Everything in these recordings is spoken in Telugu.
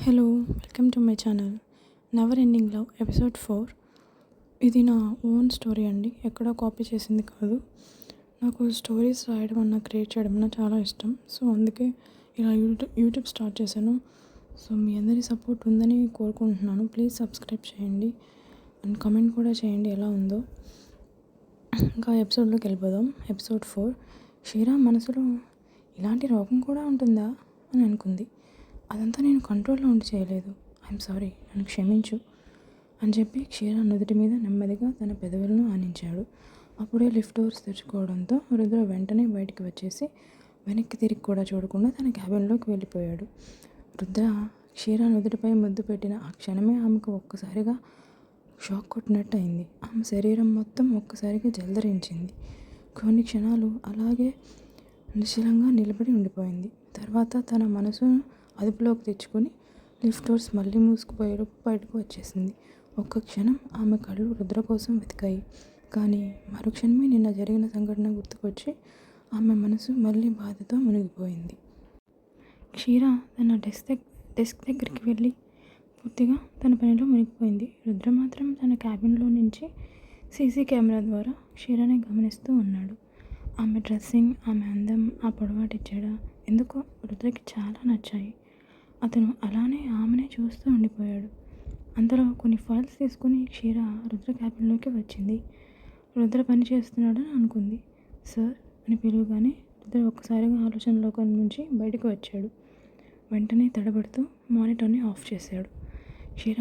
Hello, welcome to my channel never ending love episode 4. ఇది నా ఓన్ స్టోరీ అండి, ఎక్కడో కాపీ చేసింది కాదు. నాకు స్టోరీస్ రాయడం అన్న క్రియేట్ చేయడం అన్న చాలా ఇష్టం. సో అందుకే ఇలా యూట్యూబ్ స్టార్ట్ చేశాను. సో మీ అందరి సపోర్ట్ ఉందని కోరుకుంటున్నాను. ప్లీజ్ సబ్స్క్రైబ్ చేయండి అండ్ కమెంట్ కూడా చేయండి ఎలా ఉందో. ఇంకా ఎపిసోడ్లోకి వెళ్ళిపోదాం. ఎపిసోడ్ 4. షీరా మనసులో ఇలాంటి రోగం కూడా ఉంటుందా అని అనుకుంది. అదంతా నేను కంట్రోల్లో ఉండి చేయలేదు. ఐఎమ్ సారీ, నన్ను క్షమించు అని చెప్పి క్షీర నుదుటి మీద నెమ్మదిగా తన పెదవులను ఆనించాడు. అప్పుడే లిఫ్ట్ డోర్స్ తెరుచుకోవడంతో రుద్ర వెంటనే బయటికి వచ్చేసి వెనక్కి తిరిగి కూడా చూడకుండా తన క్యాబిన్లోకి వెళ్ళిపోయాడు. రుద్ర క్షీర నుదుటిపై ముద్దు పెట్టిన ఆ క్షణమే ఆమెకు ఒక్కసారిగా షాక్ కొట్టినట్టు అయింది. ఆమె శరీరం మొత్తం ఒక్కసారిగా జలధరించింది. కొన్ని క్షణాలు అలాగే నిశ్చలంగా నిలబడి ఉండిపోయింది. తర్వాత తన మనసును అదుపులోకి తెచ్చుకొని లిఫ్ట్ డోర్స్ మళ్ళీ మూసుకుపోయేలోపు బయటకు వచ్చేసింది. ఒక్క క్షణం ఆమె కళ్ళు రుద్ర కోసం వెతికాయి. కానీ మరుక్షణమే నిన్న జరిగిన సంఘటన గుర్తుకొచ్చి ఆమె మనసు మళ్ళీ బాధతో మునిగిపోయింది. క్షీర తన డెస్క్ దగ్గరికి వెళ్ళి పూర్తిగా తన పనిలో మునిగిపోయింది. రుద్ర మాత్రం తన క్యాబిన్లో నుంచి సీసీ కెమెరా ద్వారా క్షీరని గమనిస్తూ ఉన్నాడు. ఆమె డ్రెస్సింగ్, ఆమె అందం, ఆ పొడవాటి జడ ఎందుకో రుద్రకి చాలా నచ్చాయి. అతను అలానే ఆమెనే చూస్తూ ఉండిపోయాడు. అంతలో కొన్ని ఫైల్స్ తీసుకుని క్షీర రుద్ర క్యాబిన్లోకి వచ్చింది. రుద్ర పని చేస్తున్నాడని అనుకుంది. సార్ అని పిలువగానే రుద్ర ఒక్కసారిగా ఆలోచనలోకి నుంచి బయటకు వచ్చాడు. వెంటనే తడబడుతూ మానిటర్ని ఆఫ్ చేశాడు. క్షీర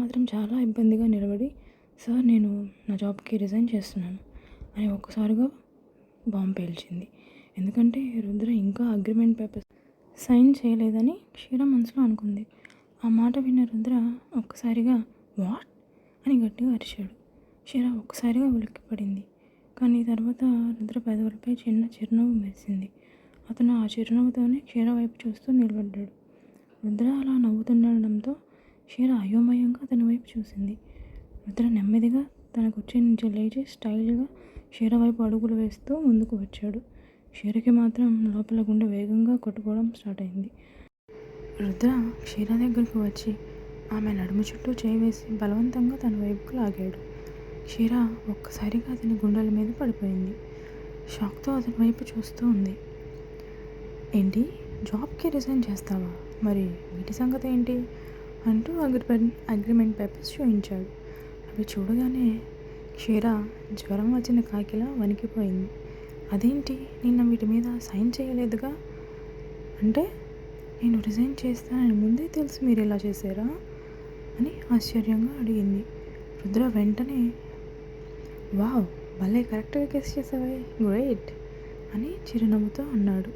మాత్రం చాలా ఇబ్బందిగా నిలబడి, సార్ నేను నా జాబ్కి రిజైన్ చేస్తున్నాను అని ఒక్కసారిగా బాంబు పేల్చింది. ఎందుకంటే రుద్ర ఇంకా అగ్రిమెంట్ పేపర్స్ సైన్ చేయలేదని క్షీర మనసులో అనుకుంది. ఆ మాట విన్న రుద్ర ఒక్కసారిగా వాట్ అని గట్టిగా అరిచాడు. క్షీర ఒక్కసారిగా ఉలిక్కిపడింది. కానీ తర్వాత రుద్ర పెదవులపై చిన్న చిరునవ్వు మెరిసింది. అతను ఆ చిరునవ్వుతోనే క్షీర వైపు చూస్తూ నిలబడ్డాడు. రుద్ర అలా నవ్వుతుండడంతో క్షీర అయోమయంగా అతని వైపు చూసింది. రుద్ర నెమ్మదిగా తన కుర్చీ నుంచి లేచి స్టైల్గా క్షీర వైపు అడుగులు వేస్తూ ముందుకు వచ్చాడు. క్షీరకి మాత్రం లోపల గుండె వేగంగా కొట్టుకోవడం స్టార్ట్ అయింది. రుద్ర క్షీర దగ్గరకు వచ్చి ఆమె నడుము చుట్టూ చేయి వేసి బలవంతంగా తన వైపుకు లాగాడు. క్షీర ఒక్కసారిగా అతని గుండెల మీద పడిపోయింది. షాక్తో అతని వైపు చూస్తూ ఉంది. ఏంటి, జాబ్కి రిజైన్ చేస్తావా? మరి వీటి సంగతి ఏంటి అంటూ అగ్రిమెంట్ పేపర్స్ చూపించాడు. అవి చూడగానే క్షీర జ్వరం వచ్చిన కాకిలా వణికిపోయింది. అదేంటి, నిన్న వీటి మీద సైన్ చేయలేదుగా? అంటే నేను రిజైన్ చేస్తానని ముందే తెలిసి మీరు ఇలా చేశారా అని ఆశ్చర్యంగా అడిగింది. రుద్ర వెంటనే వావ్, భలే కరెక్ట్గా గెస్ చేసావే, గ్రేట్ అని చిరునవ్వుతో అన్నాడు.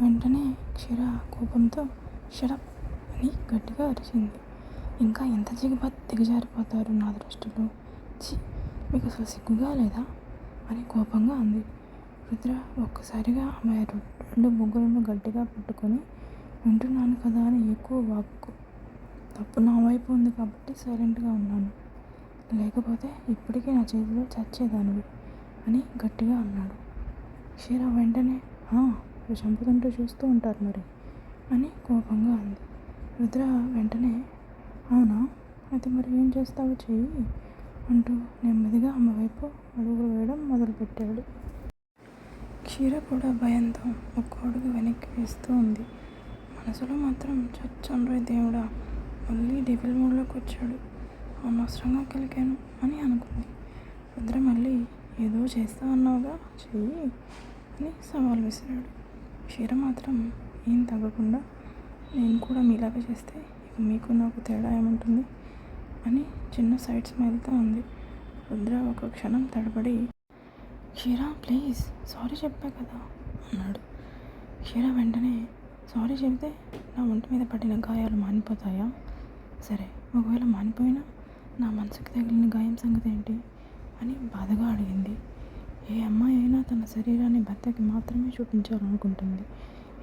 వెంటనే క్షీర కోపంతో షడప్ అని గట్టిగా అరిచింది. ఇంకా ఎంత దిగజారిపోతారు నా దృష్టిలో, మీకు అసలు సిగ్గుగా లేదా అని కోపంగా అంది. రుద్ర ఒక్కసారిగా ఆమె రెండు ముగ్గులను గట్టిగా పట్టుకొని, వింటున్నాను కదా అని ఎక్కువ వాక్కు, తప్పు నా వైపు ఉంది కాబట్టి సైలెంట్గా ఉన్నాను, లేకపోతే ఇప్పటికీ నా చేతిలో చచ్చేదానివి అని గట్టిగా అన్నాడు. క్షీర వెంటనే మీరు చంపుతుంటూ చూస్తూ ఉంటారు మరి అని కోపంగా అంది. రుద్ర వెంటనే అవునా, అయితే మరి ఏం చేస్తావో చెయ్యి అంటూ నెమ్మదిగా ఆమె వైపు అడుగులు వేయడం మొదలుపెట్టాడు. క్షీర కూడా భయంతో ఒక్క అడుగు వెనక్కి వేస్తూ ఉంది. మనసులో మాత్రం చచ్చండ్రే దేవుడా, మళ్ళీ డెవిల్ మూడ్లోకి వచ్చాడు, అనవసరంగా కలిగాను అని అనుకుంది. రుద్ర మళ్ళీ ఏదో చేస్తా అన్నావుగా, చెయ్యి అని సవాల్ విసిరాడు. క్షీర మాత్రం ఏం తగ్గకుండా, నేను కూడా మీలాగా చేస్తే ఇక మీకు నాకు తేడా ఏముంటుంది అని చిన్న సైడ్ స్మైల్తో ఉంది. రుద్ర ఒక క్షణం తడబడి, క్షీర ప్లీజ్ సారీ చెప్పా కదా అన్నాడు. క్షీర వెంటనే సారీ చెబితే నా ఒంటి మీద పడిన గాయాలు మానిపోతాయా? సరే, ఒకవేళ మానిపోయినా నా మనసుకి తగిలిన గాయం సంగతి ఏంటి అని బాధగా అడిగింది. ఏ అమ్మాయి అయినా తన శరీరాన్ని భర్తకి మాత్రమే చూపించాలనుకుంటుంది.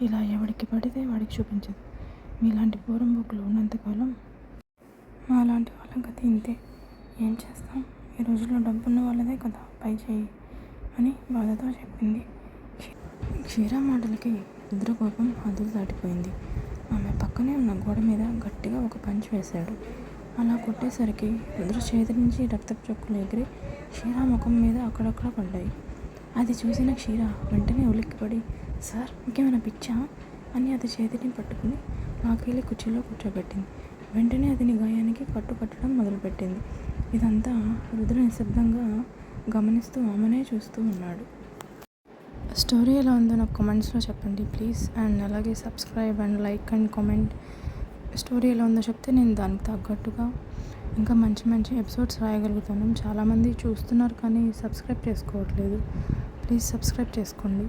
ఇలా ఎవడికి పడితే వాడికి చూపించదు. మీలాంటి పూరంబొక్కులు ఉన్నంతకాలం మాలాంటి వాళ్ళ గతి ఇంతే. ఏం చేస్తాం, ఈ రోజుల్లో డబ్బున్న వాళ్ళదే కదా పై చేయి అని బాధతో చెప్పింది. క్షీర మాటలకి రుద్ర కోపం హద్దులు దాటిపోయింది. ఆమె పక్కనే ఉన్న గోడ మీద గట్టిగా ఒక పంచ్ వేశాడు. అలా కొట్టేసరికి రుద్ర చేతి నుంచి రక్తపు చుక్కలు ఎగిరి క్షీర ముఖం మీద అక్కడక్కడ పడ్డాయి. అది చూసిన క్షీర వెంటనే ఉలిక్కిపడి, సార్ మీకేమైనా పిచ్చా అని అది చేతిని పట్టుకుని లాక్కెళ్ళి కుర్చీలో కూర్చోబెట్టింది. వెంటనే అతని గాయానికి కట్టడం మొదలుపెట్టింది. ఇదంతా రుద్ర నిశ్శబ్దంగా గమనిస్తూ ఆమెనే చూస్తూ ఉన్నాడు. స్టోరీ ఎలా ఉందో నాకు కామెంట్స్లో చెప్పండి ప్లీజ్. అండ్ అలాగే subscribe and like and comment. Story ఎలా ఉందో చెప్తే నేను దానికి తగ్గట్టుగా ఇంకా మంచి మంచి ఎపిసోడ్స్ రాయగలుగుతాను. చాలామంది చూస్తున్నారు కానీ సబ్స్క్రైబ్ చేసుకోవట్లేదు. ప్లీజ్ సబ్స్క్రైబ్ చేసుకోండి.